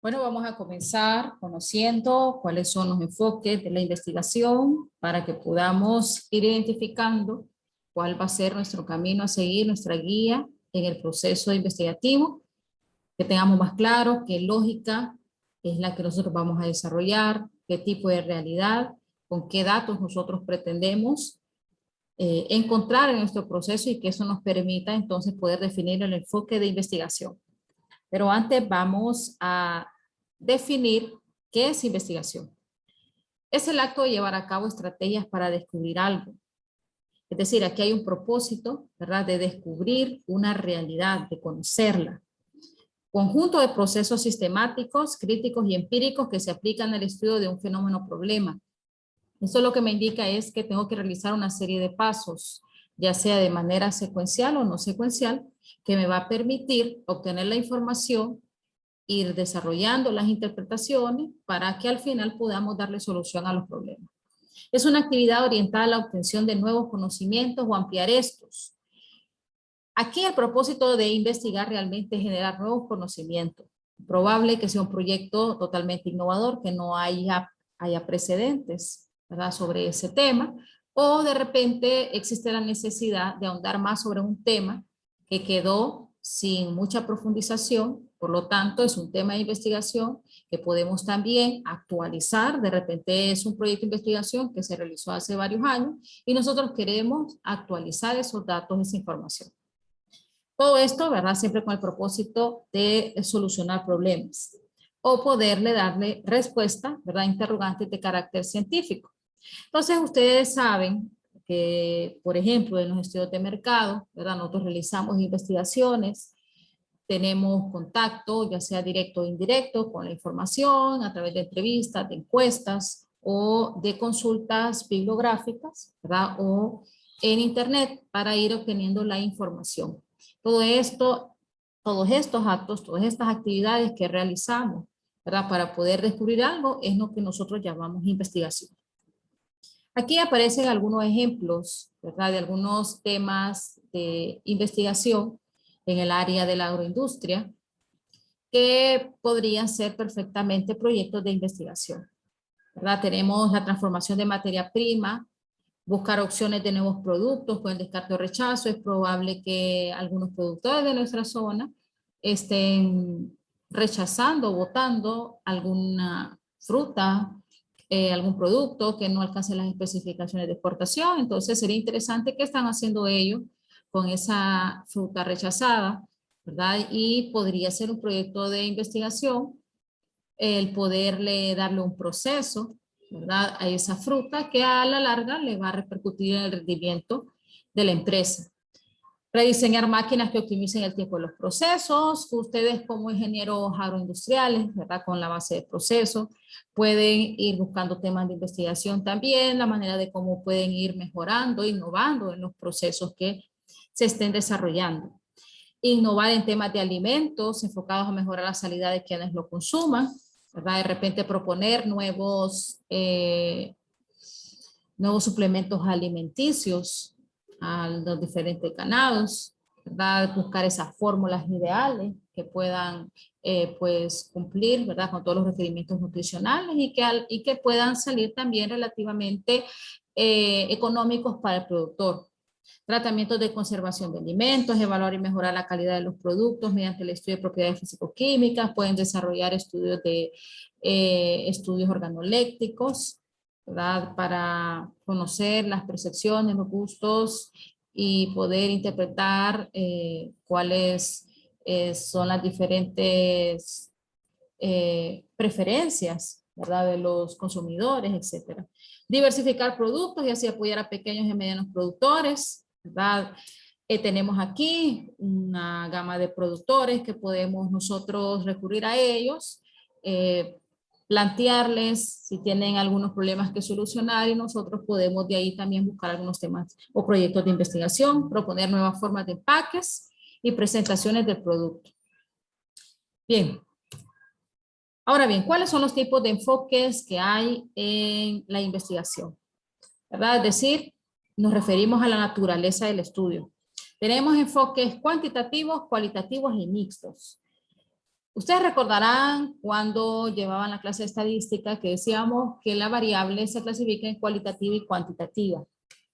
Bueno, vamos a comenzar conociendo cuáles son los enfoques de la investigación para que podamos ir identificando cuál va a ser nuestro camino a seguir, nuestra guía en el proceso investigativo, que tengamos más claro qué lógica es la que nosotros vamos a desarrollar, qué tipo de realidad, con qué datos nosotros pretendemos encontrar en nuestro proceso y que eso nos permita entonces poder definir el enfoque de investigación. Pero antes vamos a definir qué es investigación. Es el acto de llevar a cabo estrategias para descubrir algo. Es decir, aquí hay un propósito, ¿verdad?, de descubrir una realidad, de conocerla. Conjunto de procesos sistemáticos, críticos y empíricos que se aplican al estudio de un fenómeno o problema. Eso lo que me indica es que tengo que realizar una serie de pasos, ya sea de manera secuencial o no secuencial, que me va a permitir obtener la información, ir desarrollando las interpretaciones para que al final podamos darle solución a los problemas. Es una actividad orientada a la obtención de nuevos conocimientos o ampliar estos. Aquí el propósito de investigar realmente es generar nuevos conocimientos. Probable que sea un proyecto totalmente innovador, que no haya precedentes, ¿verdad?, sobre ese tema, o de repente existe la necesidad de ahondar más sobre un tema que quedó sin mucha profundización. Por lo tanto, es un tema de investigación que podemos también actualizar. De repente es un proyecto de investigación que se realizó hace varios años y nosotros queremos actualizar esos datos, esa información. Todo esto, ¿verdad?, siempre con el propósito de solucionar problemas o poderle darle respuesta, ¿verdad?, interrogantes de carácter científico. Entonces, ustedes saben que, por ejemplo, en los estudios de mercado, ¿verdad?, nosotros realizamos investigaciones, tenemos contacto, ya sea directo o indirecto, con la información a través de entrevistas, de encuestas o de consultas bibliográficas, ¿verdad?, o en internet para ir obteniendo la información. Todo esto, todos estos actos, todas estas actividades que realizamos, ¿verdad?, para poder descubrir algo es lo que nosotros llamamos investigación. Aquí aparecen algunos ejemplos, ¿verdad?, de algunos temas de investigación en el área de la agroindustria que podrían ser perfectamente proyectos de investigación, ¿verdad? Tenemos la transformación de materia prima, buscar opciones de nuevos productos con el descarte o rechazo. Es probable que algunos productores de nuestra zona estén rechazando o botando alguna fruta, algún producto que no alcance las especificaciones de exportación. Entonces sería interesante qué están haciendo ellos con esa fruta rechazada, ¿verdad? Y podría ser un proyecto de investigación el poderle darle un proceso, ¿verdad?, a esa fruta que a la larga le va a repercutir en el rendimiento de la empresa. Rediseñar máquinas que optimicen el tiempo de los procesos. Ustedes como ingenieros agroindustriales, ¿verdad?, con la base de procesos, pueden ir buscando temas de investigación también, la manera de cómo pueden ir mejorando, innovando en los procesos que se estén desarrollando. Innovar en temas de alimentos enfocados a mejorar la salud de quienes lo consuman, ¿verdad? De repente proponer nuevos suplementos alimenticios a los diferentes ganados, ¿verdad? Buscar esas fórmulas ideales que puedan pues cumplir, ¿verdad?, con todos los requerimientos nutricionales y que puedan salir también relativamente económicos para el productor. Tratamientos de conservación de alimentos, evaluar y mejorar la calidad de los productos mediante el estudio de propiedades físico-químicas, pueden desarrollar estudios organolépticos, ¿verdad?, para conocer las percepciones, los gustos y poder interpretar cuáles son las diferentes preferencias, ¿verdad?, de los consumidores, etcétera. Diversificar productos y así apoyar a pequeños y medianos productores, ¿verdad? Tenemos aquí una gama de productores que podemos nosotros recurrir a ellos, plantearles si tienen algunos problemas que solucionar y nosotros podemos de ahí también buscar algunos temas o proyectos de investigación, proponer nuevas formas de empaques y presentaciones del producto. Bien. Ahora bien, ¿cuáles son los tipos de enfoques que hay en la investigación? ¿Verdad? Es decir, nos referimos a la naturaleza del estudio. Tenemos enfoques cuantitativos, cualitativos y mixtos. Ustedes recordarán cuando llevaban la clase de estadística que decíamos que la variable se clasifica en cualitativa y cuantitativa,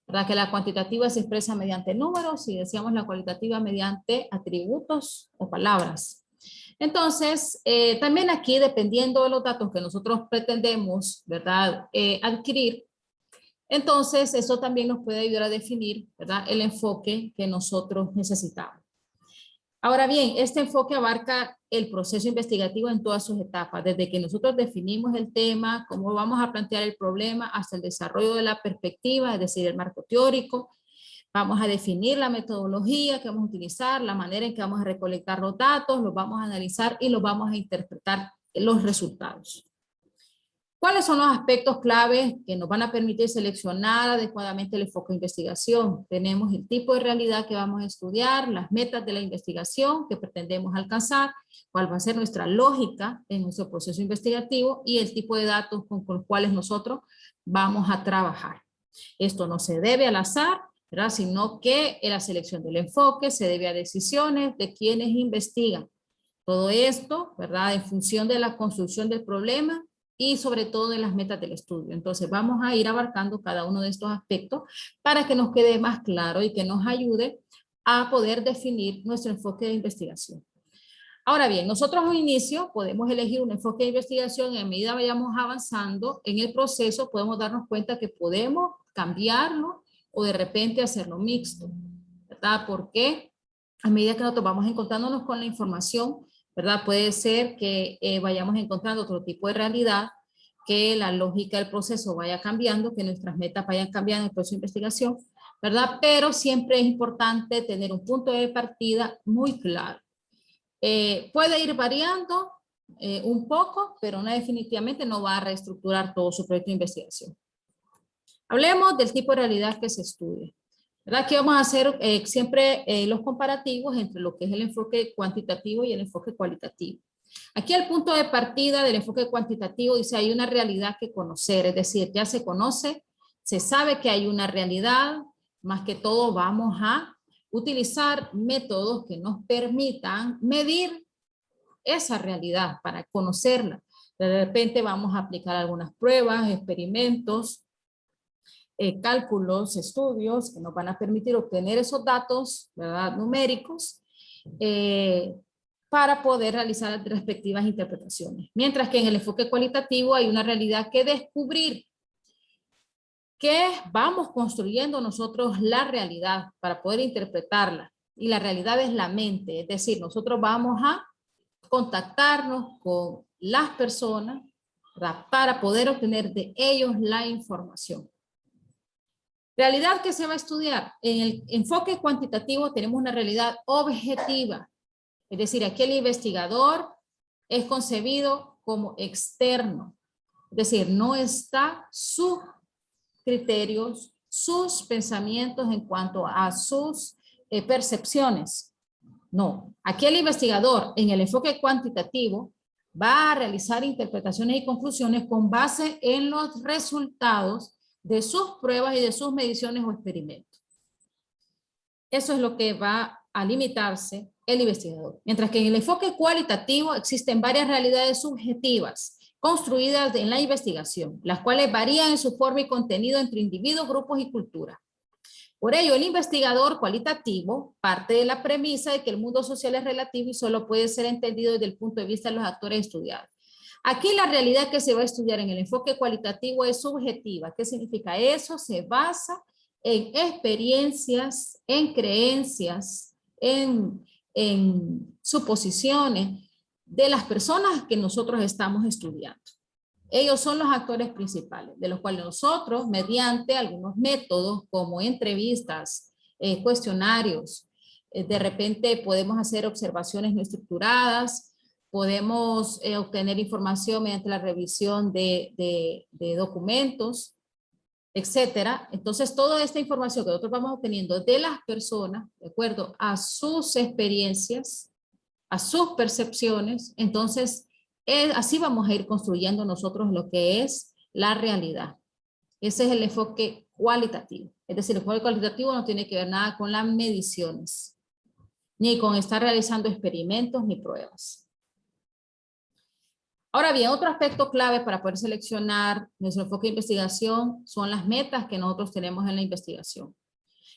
¿verdad? Que la cuantitativa se expresa mediante números y decíamos la cualitativa mediante atributos o palabras. Entonces, también aquí, dependiendo de los datos que nosotros pretendemos, ¿verdad? Adquirir, entonces eso también nos puede ayudar a definir, ¿verdad? El enfoque que nosotros necesitamos. Ahora bien, este enfoque abarca el proceso investigativo en todas sus etapas, desde que nosotros definimos el tema, cómo vamos a plantear el problema, hasta el desarrollo de la perspectiva, es decir, el marco teórico. Vamos a definir la metodología que vamos a utilizar, la manera en que vamos a recolectar los datos, los vamos a analizar y los vamos a interpretar los resultados. ¿Cuáles son los aspectos claves que nos van a permitir seleccionar adecuadamente el enfoque de investigación? Tenemos el tipo de realidad que vamos a estudiar, las metas de la investigación que pretendemos alcanzar, cuál va a ser nuestra lógica en nuestro proceso investigativo y el tipo de datos con los cuales nosotros vamos a trabajar. Esto no se debe al azar, ¿verdad? Sino que en la selección del enfoque se debe a decisiones de quienes investigan. Todo esto, ¿verdad? En función de la construcción del problema y sobre todo de las metas del estudio. Entonces vamos a ir abarcando cada uno de estos aspectos para que nos quede más claro y que nos ayude a poder definir nuestro enfoque de investigación. Ahora bien, nosotros al inicio podemos elegir un enfoque de investigación y a medida vayamos avanzando en el proceso podemos darnos cuenta que podemos cambiarlo o de repente hacerlo mixto, ¿verdad? Porque a medida que nosotros vamos encontrándonos con la información, ¿verdad? Puede ser que vayamos encontrando otro tipo de realidad, que la lógica del proceso vaya cambiando, que nuestras metas vayan cambiando en el proceso de investigación, ¿verdad? Pero siempre es importante tener un punto de partida muy claro. Puede ir variando un poco, pero no, definitivamente no va a reestructurar todo su proyecto de investigación. Hablemos del tipo de realidad que se estudia. Aquí vamos a hacer siempre los comparativos entre lo que es el enfoque cuantitativo y el enfoque cualitativo. Aquí el punto de partida del enfoque cuantitativo dice hay una realidad que conocer, es decir, ya se conoce, se sabe que hay una realidad, más que todo vamos a utilizar métodos que nos permitan medir esa realidad para conocerla. De repente vamos a aplicar algunas pruebas, experimentos, cálculos, estudios que nos van a permitir obtener esos datos, ¿verdad? Numéricos para poder realizar las respectivas interpretaciones. Mientras que en el enfoque cualitativo hay una realidad que descubrir, que vamos construyendo nosotros la realidad para poder interpretarla. Y la realidad es la mente, es decir, nosotros vamos a contactarnos con las personas, ¿verdad? Para poder obtener de ellos la información. Realidad que se va a estudiar. En el enfoque cuantitativo tenemos una realidad objetiva. Es decir, aquí el investigador es concebido como externo. Es decir, no está sus criterios, sus pensamientos en cuanto a sus percepciones. No, aquí el investigador en el enfoque cuantitativo va a realizar interpretaciones y conclusiones con base en los resultados de sus pruebas y de sus mediciones o experimentos. Eso es lo que va a limitarse el investigador. Mientras que en el enfoque cualitativo existen varias realidades subjetivas construidas en la investigación, las cuales varían en su forma y contenido entre individuos, grupos y culturas. Por ello, el investigador cualitativo parte de la premisa de que el mundo social es relativo y solo puede ser entendido desde el punto de vista de los actores estudiados. Aquí la realidad que se va a estudiar en el enfoque cualitativo es subjetiva. ¿Qué significa eso? Se basa en experiencias, en creencias, en suposiciones de las personas que nosotros estamos estudiando. Ellos son los actores principales, de los cuales nosotros, mediante algunos métodos como entrevistas, cuestionarios, de repente podemos hacer observaciones no estructuradas, podemos obtener información mediante la revisión de documentos, etcétera. Entonces, toda esta información que nosotros vamos obteniendo de las personas, de acuerdo a sus experiencias, a sus percepciones, entonces así vamos a ir construyendo nosotros lo que es la realidad. Ese es el enfoque cualitativo. Es decir, el enfoque cualitativo no tiene que ver nada con las mediciones, ni con estar realizando experimentos ni pruebas. Ahora bien, otro aspecto clave para poder seleccionar nuestro enfoque de investigación son las metas que nosotros tenemos en la investigación.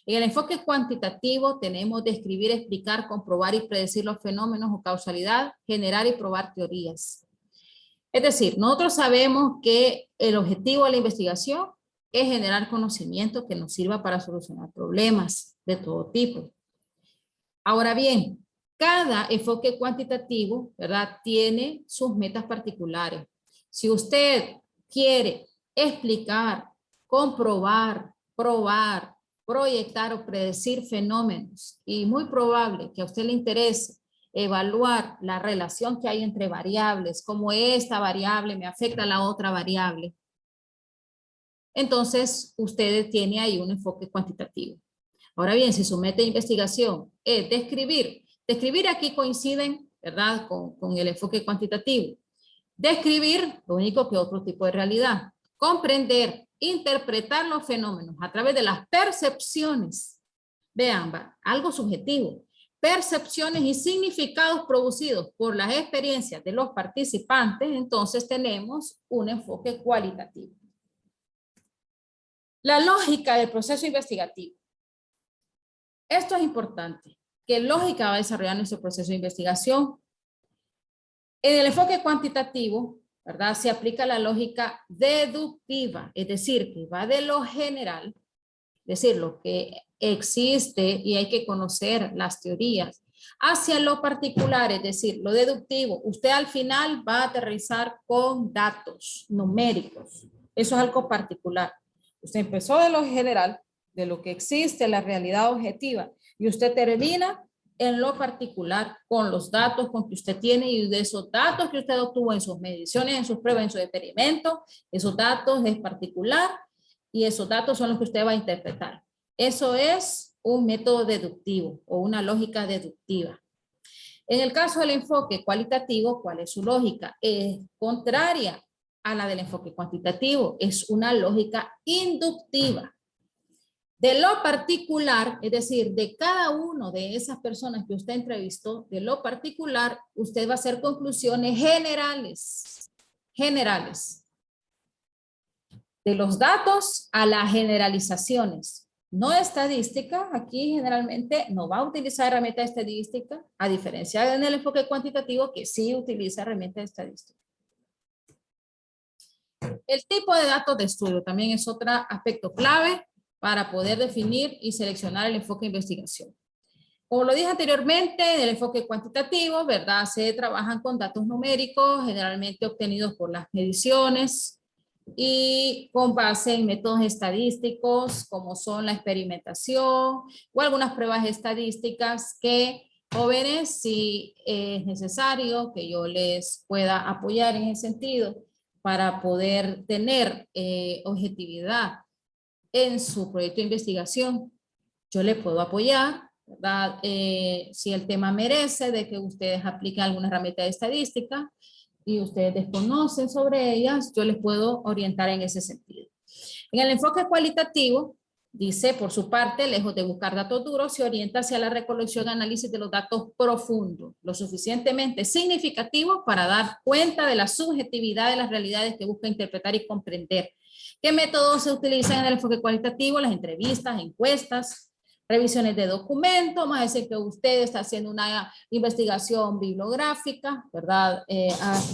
En el enfoque cuantitativo tenemos describir, explicar, comprobar y predecir los fenómenos o causalidad, generar y probar teorías. Es decir, nosotros sabemos que el objetivo de la investigación es generar conocimiento que nos sirva para solucionar problemas de todo tipo. Ahora bien, cada enfoque cuantitativo, ¿verdad?, tiene sus metas particulares. Si usted quiere explicar, comprobar, probar, proyectar o predecir fenómenos, y muy probable que a usted le interese evaluar la relación que hay entre variables, cómo esta variable me afecta a la otra variable, entonces usted tiene ahí un enfoque cuantitativo. Ahora bien, si su meta de investigación es describir aquí coinciden, ¿verdad?, con el enfoque cuantitativo. Describir, lo único que otro tipo de realidad. Comprender, interpretar los fenómenos a través de las percepciones. Vean, algo subjetivo. Percepciones y significados producidos por las experiencias de los participantes, entonces tenemos un enfoque cualitativo. La lógica del proceso investigativo. Esto es importante. ¿Qué lógica va a desarrollar nuestro proceso de investigación? En el enfoque cuantitativo, ¿verdad?, se aplica la lógica deductiva, es decir, que va de lo general, es decir, lo que existe y hay que conocer las teorías, hacia lo particular, es decir, lo deductivo. Usted al final va a aterrizar con datos numéricos. Eso es algo particular. Usted empezó de lo general, de lo que existe, la realidad objetiva, y usted termina en lo particular con los datos con que usted tiene y de esos datos que usted obtuvo en sus mediciones, en sus pruebas, en su experimento, esos datos es particular y esos datos son los que usted va a interpretar. Eso es un método deductivo o una lógica deductiva. En el caso del enfoque cualitativo, ¿cuál es su lógica? Es contraria a la del enfoque cuantitativo, es una lógica inductiva. De lo particular, es decir, de cada uno de esas personas que usted entrevistó, de lo particular, usted va a hacer conclusiones generales. De los datos a las generalizaciones. No estadística, aquí generalmente no va a utilizar herramienta estadística, a diferencia en el enfoque cuantitativo que sí utiliza herramienta estadística. El tipo de datos de estudio también es otro aspecto clave para poder definir y seleccionar el enfoque de investigación. Como lo dije anteriormente, en el enfoque cuantitativo, ¿verdad?, se trabajan con datos numéricos, generalmente obtenidos por las mediciones y con base en métodos estadísticos, como son la experimentación o algunas pruebas estadísticas que, jóvenes, si es necesario que yo les pueda apoyar en ese sentido para poder tener objetividad en su proyecto de investigación, yo le puedo apoyar, ¿verdad? Si el tema merece de que ustedes apliquen alguna herramienta de estadística y ustedes desconocen sobre ellas, yo les puedo orientar en ese sentido. En el enfoque cualitativo, dice, por su parte, lejos de buscar datos duros, se orienta hacia la recolección y análisis de los datos profundos, lo suficientemente significativos para dar cuenta de la subjetividad de las realidades que busca interpretar y comprender. ¿Qué métodos se utilizan en el enfoque cualitativo? Las entrevistas, encuestas, revisiones de documentos, más decir que usted está haciendo una investigación bibliográfica, ¿verdad?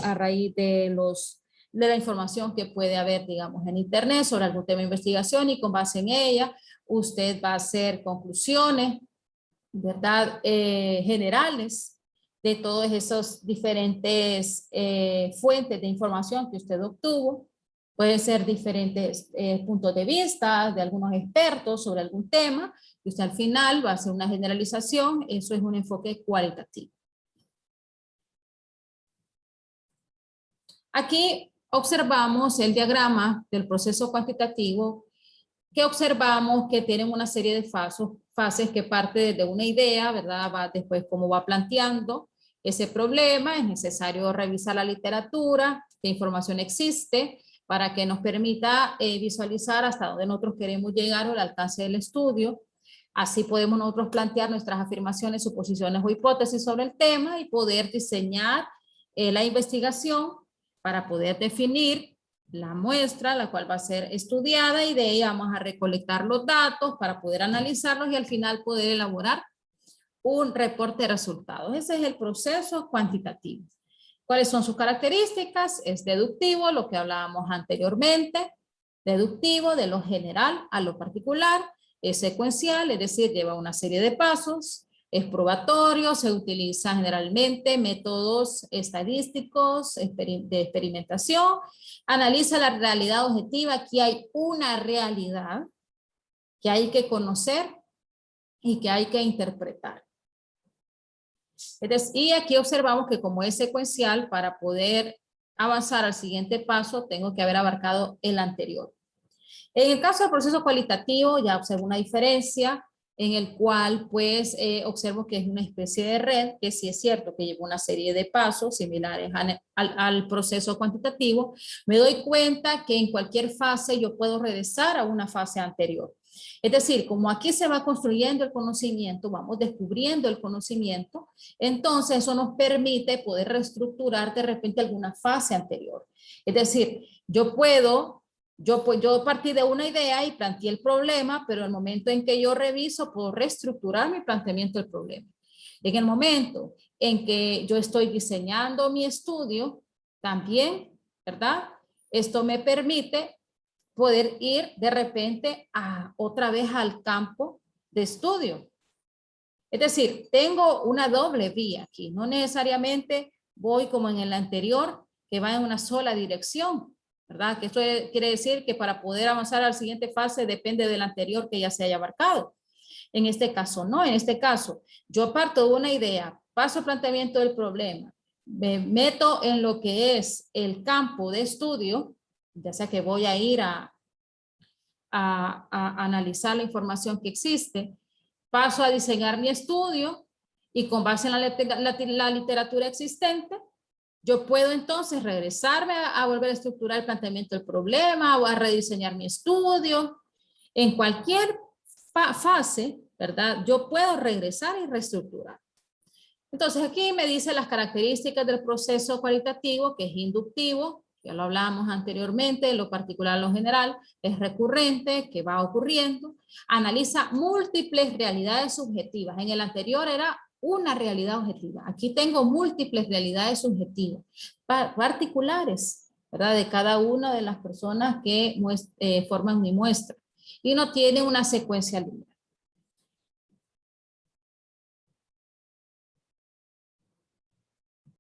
A raíz de la información que puede haber, digamos, en internet sobre algún tema de investigación y con base en ella, usted va a hacer conclusiones, ¿verdad? Generales de todos esos diferentes fuentes de información que usted obtuvo. Pueden ser diferentes puntos de vista de algunos expertos sobre algún tema, y usted al final va a hacer una generalización. Eso es un enfoque cualitativo. Aquí observamos el diagrama del proceso cuantitativo, que observamos que tienen una serie de fases que parte desde una idea, ¿verdad? Va después cómo va planteando ese problema. Es necesario revisar la literatura, qué información existe, para que nos permita visualizar hasta dónde nosotros queremos llegar o el alcance del estudio. Así podemos nosotros plantear nuestras afirmaciones, suposiciones o hipótesis sobre el tema y poder diseñar la investigación para poder definir la muestra, la cual va a ser estudiada, y de ahí vamos a recolectar los datos para poder analizarlos y al final poder elaborar un reporte de resultados. Ese es el proceso cuantitativo. ¿Cuáles son sus características? Es deductivo, lo que hablábamos anteriormente, deductivo de lo general a lo particular, es secuencial, es decir, lleva una serie de pasos, es probatorio, se utiliza generalmente métodos estadísticos de experimentación, analiza la realidad objetiva, aquí hay una realidad que hay que conocer y que hay que interpretar. Y aquí observamos que como es secuencial, para poder avanzar al siguiente paso, tengo que haber abarcado el anterior. En el caso del proceso cualitativo, ya observo una diferencia en el cual, pues, observo que es una especie de red, que sí es cierto que lleva una serie de pasos similares al proceso cuantitativo. Me doy cuenta que en cualquier fase yo puedo regresar a una fase anterior. Es decir, como aquí se va construyendo el conocimiento, vamos descubriendo el conocimiento, entonces eso nos permite poder reestructurar de repente alguna fase anterior. Es decir, yo partí de una idea y planteé el problema, pero en el momento en que yo reviso, puedo reestructurar mi planteamiento del problema. En el momento en que yo estoy diseñando mi estudio, también, ¿verdad? Esto me permite poder ir de repente otra vez al campo de estudio. Es decir, tengo una doble vía aquí, no necesariamente voy como en el anterior, que va en una sola dirección, ¿verdad? Que esto quiere decir que para poder avanzar a la siguiente fase depende del anterior que ya se haya abarcado. En este caso, no, en este caso, yo parto de una idea, paso al planteamiento del problema, me meto en lo que es el campo de estudio, ya sea que voy a ir a analizar la información que existe, paso a diseñar mi estudio y con base en la literatura existente, yo puedo entonces regresarme a volver a estructurar el planteamiento del problema o a rediseñar mi estudio. En cualquier fase, ¿verdad? Yo puedo regresar y reestructurar. Entonces aquí me dice las características del proceso cualitativo, que es inductivo, ya lo hablamos anteriormente, en lo particular, en lo general, es recurrente, que va ocurriendo, analiza múltiples realidades subjetivas. En el anterior era una realidad objetiva. Aquí tengo múltiples realidades subjetivas, particulares, ¿verdad? De cada una de las personas que forman mi muestra. Y no tiene una secuencialidad.